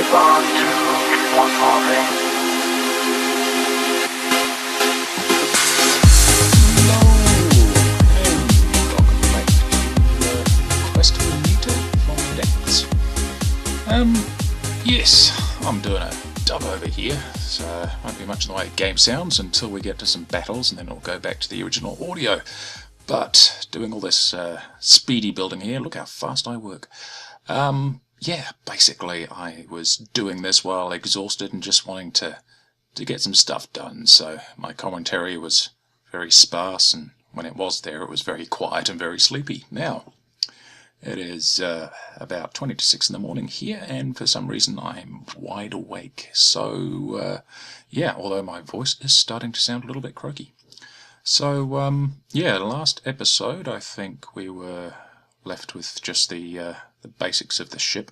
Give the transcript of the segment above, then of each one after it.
keep on to one more thing. Hello, and welcome back to Quest for Nita from Dex. Yes, I'm doing a dub over here, so won't be much in the way of game sounds until we get to some battles, and then it'll go back to the original audio. But doing all this speedy building here, look how fast I work. Yeah, basically I was doing this while exhausted and just wanting to get some stuff done, so my commentary was very sparse, and when it was there it was very quiet and very sleepy. Now, it is about 20 to 6 in the morning here, and for some reason I'm wide awake, so yeah, although my voice is starting to sound a little bit croaky. So, yeah, last episode I think we were left with just the basics of the ship.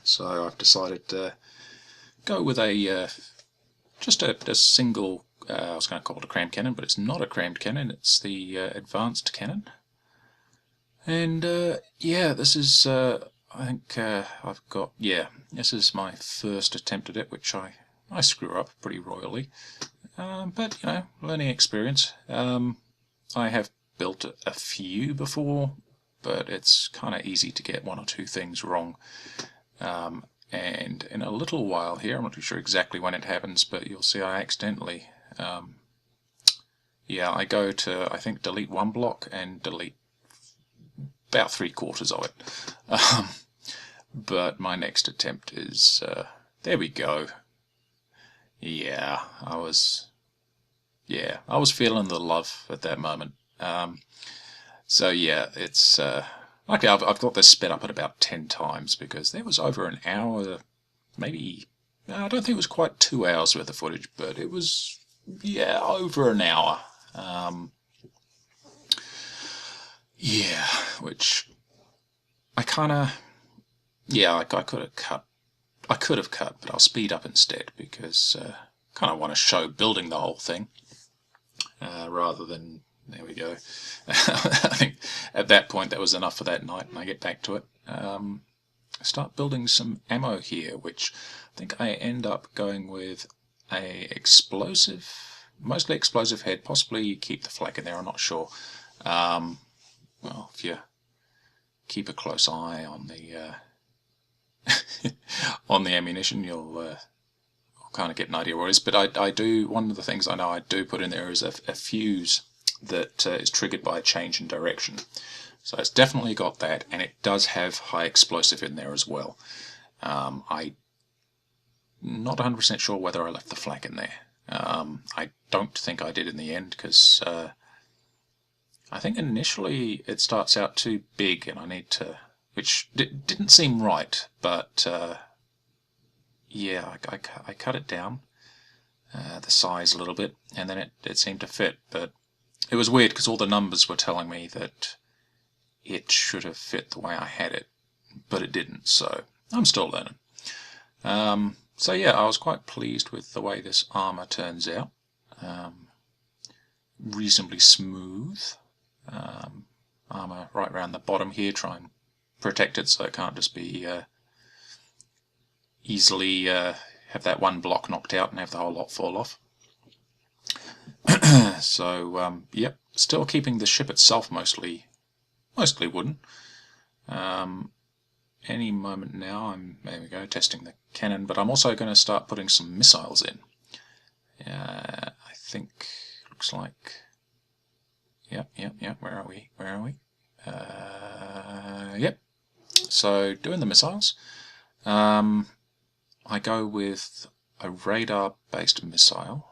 So I've decided to go with just a single, I was going to call it a crammed cannon, but it's not a crammed cannon, it's the advanced cannon. And yeah, this is, I think this is my first attempt at it, which I screw up pretty royally. But, you know, learning experience. I have built a few before, but it's kind of easy to get one or two things wrong. And in a little while here, I'm not too sure exactly when it happens, but you'll see I accidentally, I go to, I think, delete one block and delete about 3/4 of it. But my next attempt is, there we go. Yeah, I was feeling the love at that moment. So yeah, it's okay. I've got this sped up at about 10 times because there was over an hour, maybe. I don't think it was quite 2 hours worth of footage, but it was over an hour. Yeah, which I kind of I could have cut. I could have cut, but I'll speed up instead because I kind of want to show building the whole thing rather than. There we go. I think at that point that was enough for that night, and I get back to it. I start building some ammo here, which I think I end up going with mostly explosive head. Possibly you keep the flak in there, I'm not sure. Well, if you keep a close eye on the on the ammunition, you'll kind of get an idea what it is. But I do, one of the things I know I do put in there is a fuse that is triggered by a change in direction. So it's definitely got that, and it does have high explosive in there as well. I'm not 100% sure whether I left the flak in there. I don't think I did in the end, because I think initially it starts out too big, and I need to, which didn't seem right, but yeah, I cut it down, the size a little bit, and then it seemed to fit, but it was weird because all the numbers were telling me that it should have fit the way I had it, but it didn't, so I'm still learning. So yeah, I was quite pleased with the way this armour turns out. Reasonably smooth. Armour right around the bottom here, try and protect it so it can't just be easily have that one block knocked out and have the whole lot fall off. So, yep, still keeping the ship itself mostly wooden. Any moment now, there we go, testing the cannon, but I'm also going to start putting some missiles in. I think, looks like, yep, where are we? Yep, so doing the missiles. I go with a radar-based missile.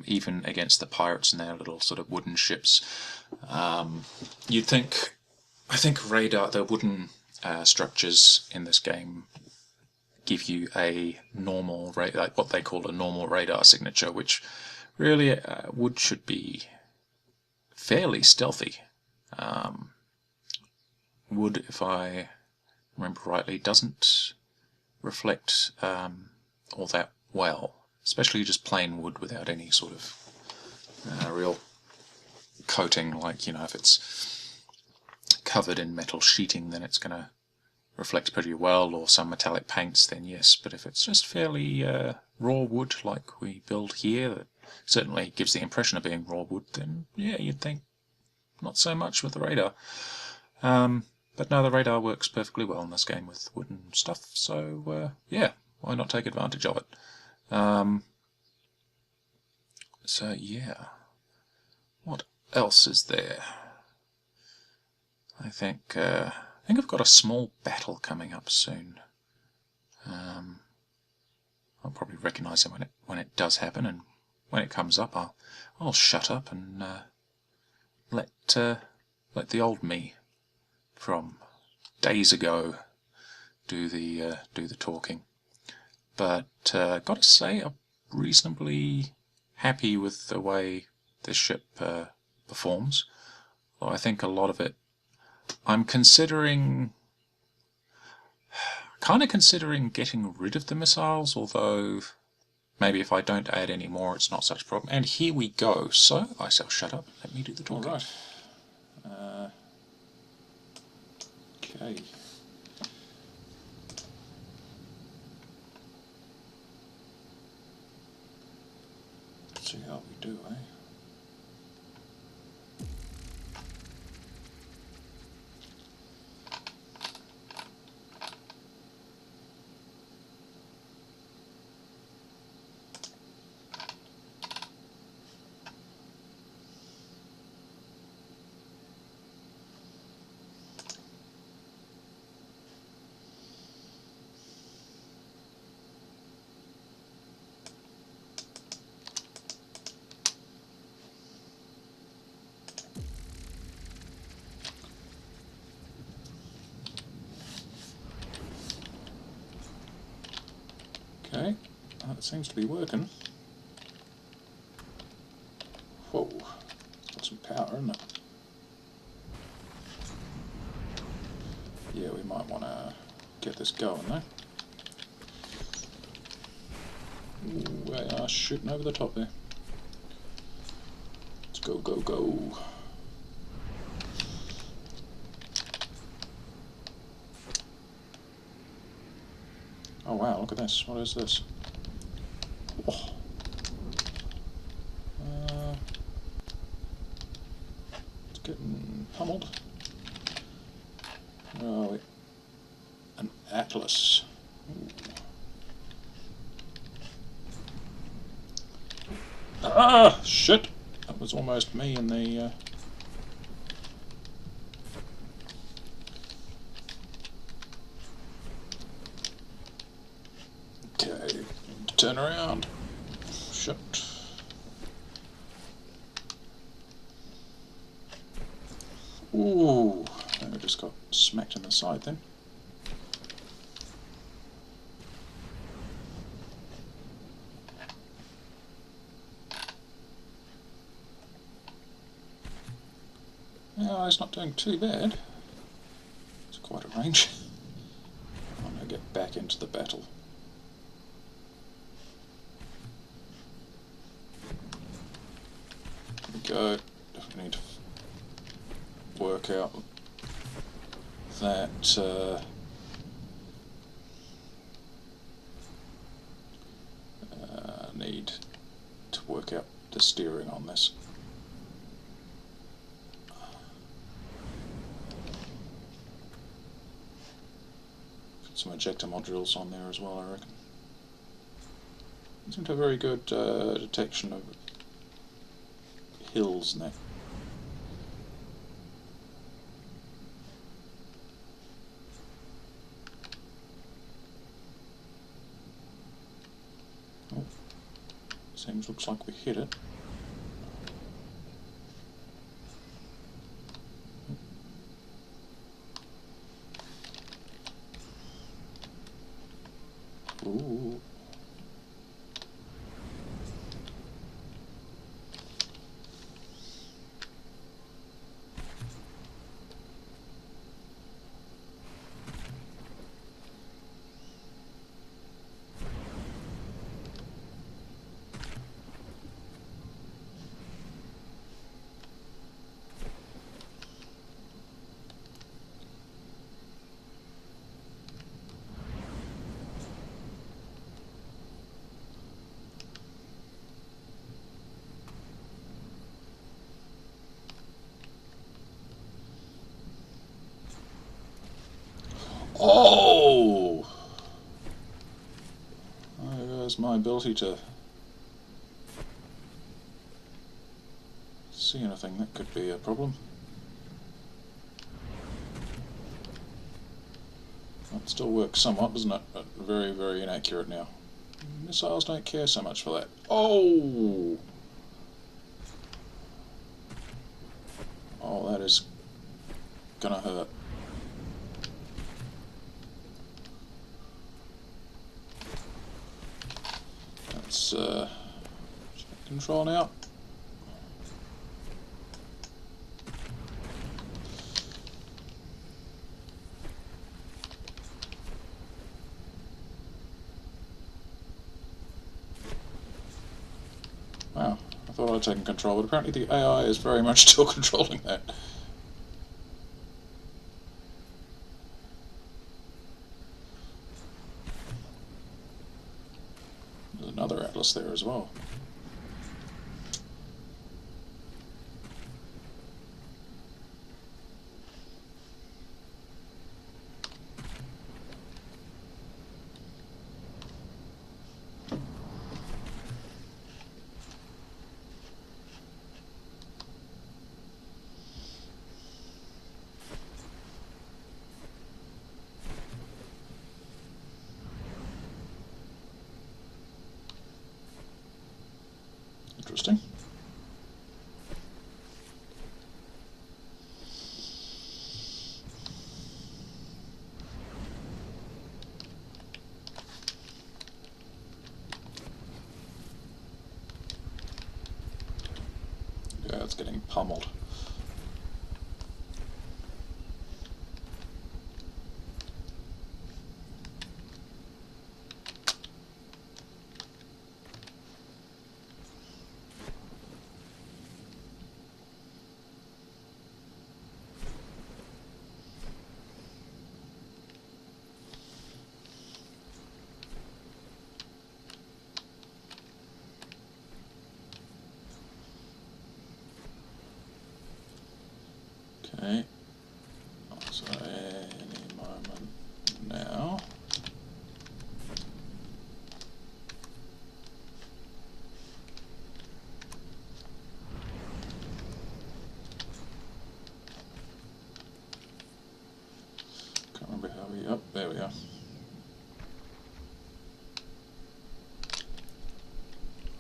Even against the pirates and their little sort of wooden ships. You'd think, I think radar, the wooden structures in this game give you a normal, like what they call a normal radar signature, which really wood should be fairly stealthy. Wood, if I remember rightly, doesn't reflect all that well. Especially just plain wood without any sort of real coating, like, you know, if it's covered in metal sheeting, then it's going to reflects pretty well, or some metallic paints, then yes. But if it's just fairly raw wood like we build here, that certainly gives the impression of being raw wood, then yeah, you'd think not so much with the radar. But no, the radar works perfectly well in this game with wooden stuff, so yeah, why not take advantage of it? So yeah, what else is there? I think I've got a small battle coming up soon. I'll probably recognise it when it does happen, and when it comes up, I'll shut up and let the old me from days ago do the talking. But got to say, I'm reasonably happy with the way this ship performs. Although I think a lot of it, I'm considering getting rid of the missiles, although maybe if I don't add any more it's not such a problem. And here we go, so I shall shut up, let me do the talking. Alright. Okay. Let's see how we do, eh? Okay, that seems to be working. Whoa, got some power, isn't it? Yeah, we might want to get this going though. Ooh, they are shooting over the top there. Let's go, go, go. Oh wow, look at this. What is this? Oh. It's getting pummeled. Where are we? An Atlas. Ooh. Ah, shit! That was almost me in the... Okay, turn around. Shit. Ooh, I just got smacked in the side then. Yeah, it's not doing too bad. It's quite a range. I'm going to get back into the battle. There we go. Definitely need to work out that need to work out the steering on this. Some ejector modules on there as well, I reckon. It seems to have very good detection of hills and that. Oh, looks like we hit it. Ooh. Oh! There goes my ability to see anything. That could be a problem. It still works somewhat, doesn't it? But very, very inaccurate now. Missiles don't care so much for that. Oh! Oh, that is gonna hurt. Let's check control now. Wow, I thought I'd taken control, but apparently the AI is very much still controlling that. There's another atlas there as well. Interesting. Yeah, it's getting pummeled. Okay, so any moment now. Can't remember how we, oh, there we are.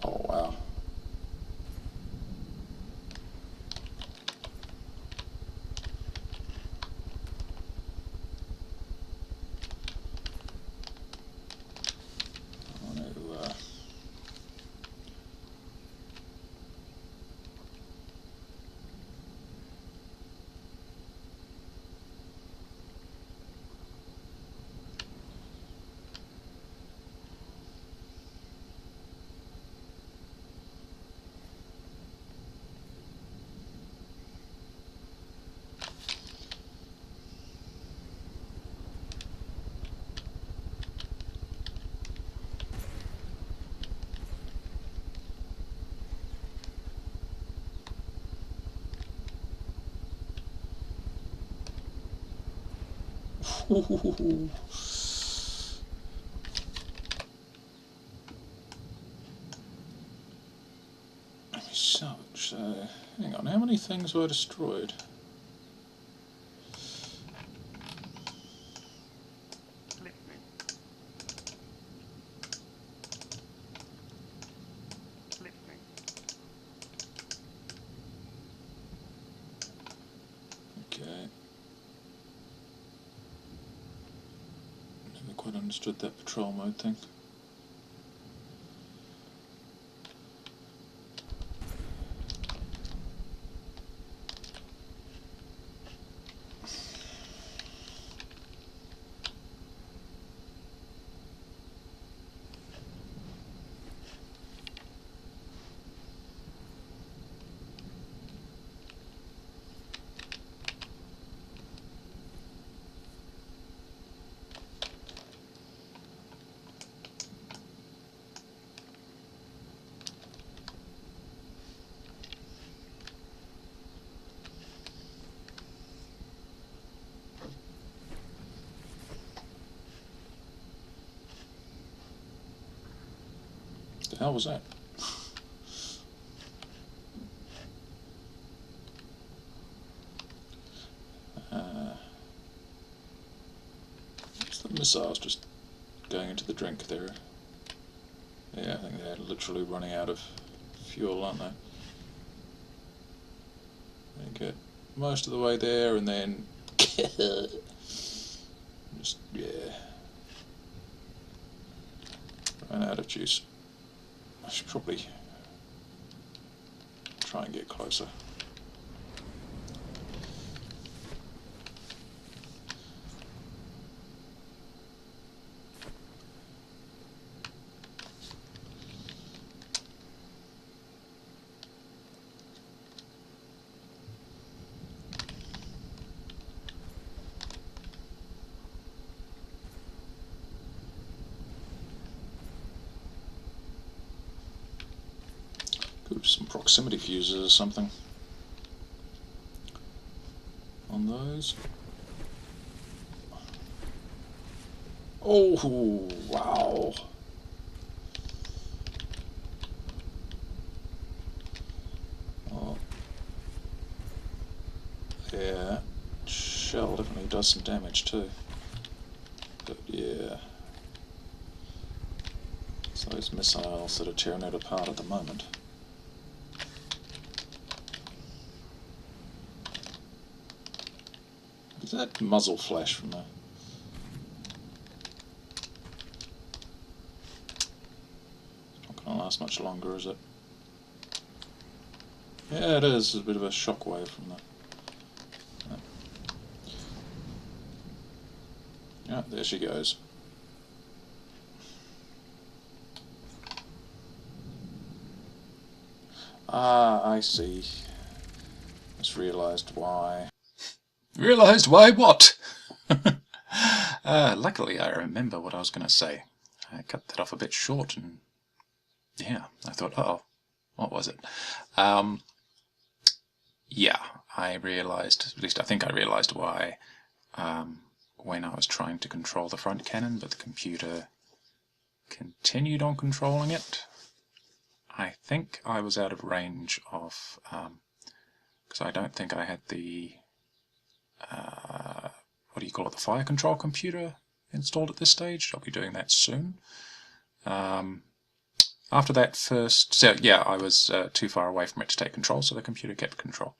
Oh wow. I want to Ooh. So, hang on, how many things were destroyed? Listening. Listening. Okay. Never quite understood that patrol mode thing. The hell was that? The missiles just going into the drink there. Yeah, I think they're literally running out of fuel, aren't they? They get most of the way there and then just, yeah, ran out of juice. I should probably try and get closer. Could have some proximity fuses or something on those. Oh, wow. Oh. Yeah, shell definitely does some damage too. But yeah, it's those missiles that are tearing it apart at the moment. Is that muzzle flash from there? It's not going to last much longer, is it? Yeah, it is. There's a bit of a shockwave from that. Yeah, there she goes. Ah, I see. Just realised why. Realised why what? Luckily I remember what I was going to say. I cut that off a bit short and yeah, I thought, oh, what was it? Yeah, I realised, at least I think I realised why when I was trying to control the front cannon, but the computer continued on controlling it. I think I was out of range of, because I don't think I had the, what do you call it, the fire control computer installed at this stage. I'll be doing that soon. After that first, so yeah, I was too far away from it to take control, so the computer kept control.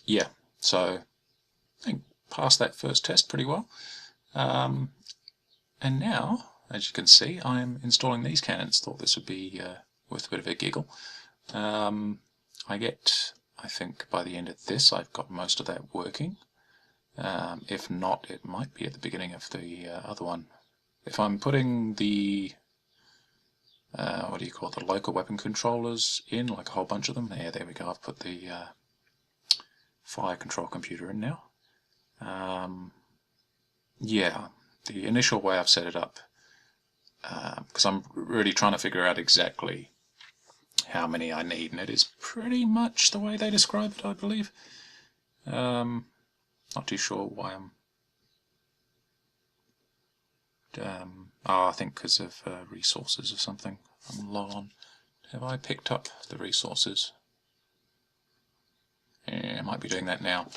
Yeah, so I think passed that first test pretty well. And now, as you can see, I'm installing these cannons. Thought this would be worth a bit of a giggle. I think by the end of this I've got most of that working. If not, it might be at the beginning of the other one. If I'm putting the, what do you call it, the local weapon controllers in, like a whole bunch of them, yeah, there we go, I've put the fire control computer in now. Yeah, the initial way I've set it up, because I'm really trying to figure out exactly how many I need, and it is pretty much the way they describe it, I believe. Not too sure why I'm... I think because of resources or something. I'm low on. Have I picked up the resources? Yeah, I might be doing that now.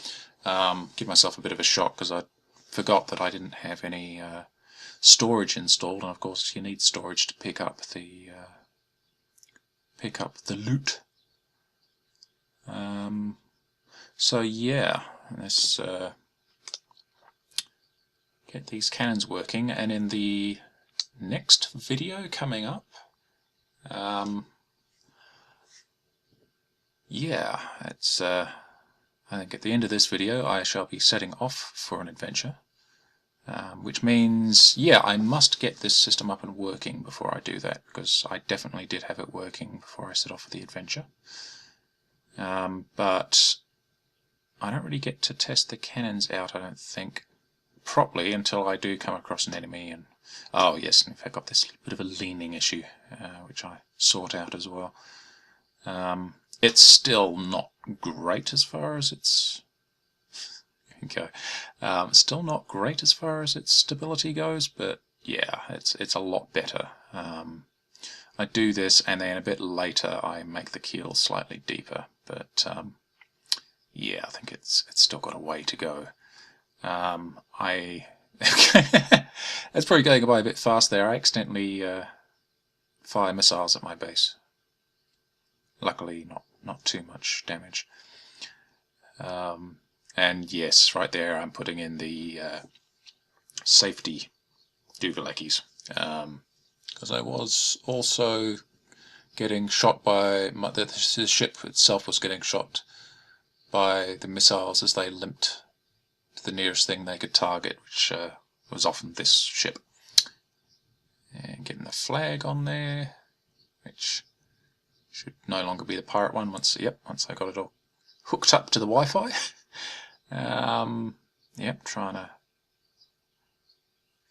Give myself a bit of a shock because I forgot that I didn't have any storage installed, and of course you need storage to pick up the loot. So yeah, let's get these cannons working, and in the next video coming up, yeah, it's I think at the end of this video I shall be setting off for an adventure, which means, yeah, I must get this system up and working before I do that, because I definitely did have it working before I set off for the adventure. But I don't really get to test the cannons out, I don't think, properly until I do come across an enemy. And oh yes, in fact I've got this bit of a leaning issue, which I sort out as well. It's still not great as far as its still not great as far as its stability goes, but yeah, it's a lot better. I do this, and then a bit later I make the keel slightly deeper, but yeah, I think it's still got a way to go. It's probably going by a bit fast there. I accidentally fire missiles at my base. Luckily, not too much damage. And yes, right there I'm putting in the safety Duvalekis, because I was also getting shot by the ship itself was getting shot by the missiles as they limped to the nearest thing they could target, which was often this ship. And getting the flag on there, which should no longer be the pirate one once I got it all hooked up to the Wi-Fi. Yep, trying to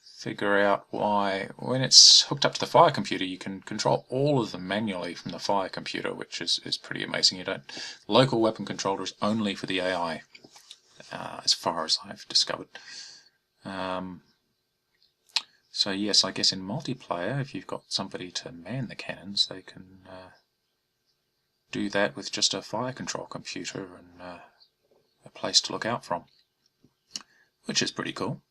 figure out why when it's hooked up to the fire computer you can control all of them manually from the fire computer, which is pretty amazing. You don't local weapon controller is only for the AI, as far as I've discovered. So yes, I guess in multiplayer, if you've got somebody to man the cannons, they can do that with just a fire control computer and a place to look out from, which is pretty cool.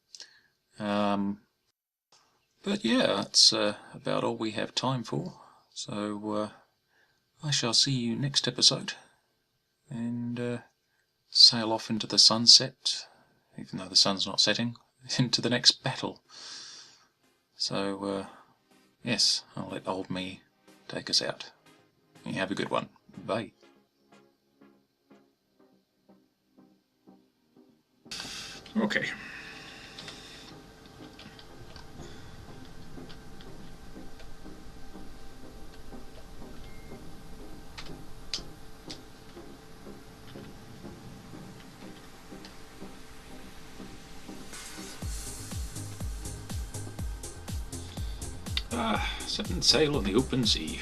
But yeah, that's about all we have time for. So I shall see you next episode, and sail off into the sunset, even though the sun's not setting, into the next battle. So yes, I'll let old me take us out. You have a good one. Bye. Okay. Set and sail on the open sea.